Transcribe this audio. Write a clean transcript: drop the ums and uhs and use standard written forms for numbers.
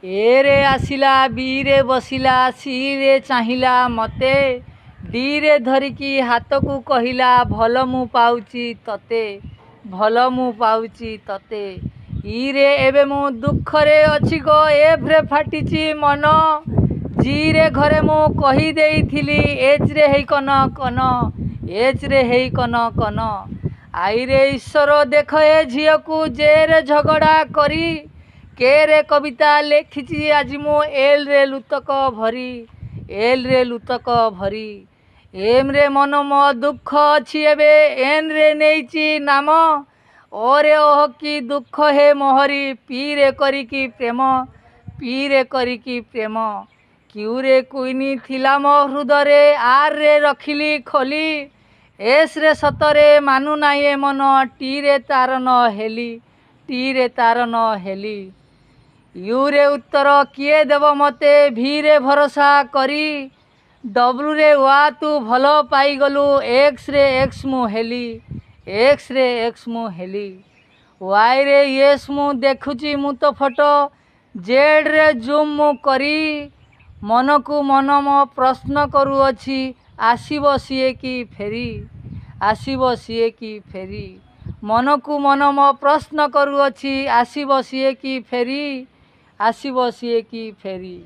ए रे आसिला बी रे बसिला सी रे चाहिला मते डी रे धरिकी हाथ को कहिला भल मु पाउची तते भल मु पाउची तते ई रे एबे मु दुख रे अछि गो एफ रे फाटिची मन जी रे घरे मु कही देइथिली एच रे हेई कन कन एच रे हेई कन कन आई रे ईश्वर देख ए झियो को जे रे झगड़ा करी के रे कविता लेखिची आज मो एल रे लुतक भरी एल रे लुतक भरी एम रे मन मो दुख अछि एबे एन रे नेइची नाम ओरे ओह की दुख हे मोहरी पी रे करिकी प्रेम पी रे करिकी प्रेम क्यू रे कुइनी थिला मो हृदरे आर रे रखिली खोली एस रे सतरे मानु नाई ए मन टी रे तार न हेली टी रे तार न हेली यू रे उत्तर किए देव मते भी रे भरोसा करी डब्लू रे वा तू भल पाइगलु एक्स रे एक्स मु हेली एक्स रे एक्स मु हेली वाई रे येस मु देखुची मु तो फोटो जेड रे जूम मु करी मन को मन मो प्रश्न करूअछि आसीबो सिए की फेरी आसीबो सिए की फेरी मन को मन मो प्रश्न करूअछि आसीबो सिए की फेरी आसीबो सिए की फेरी।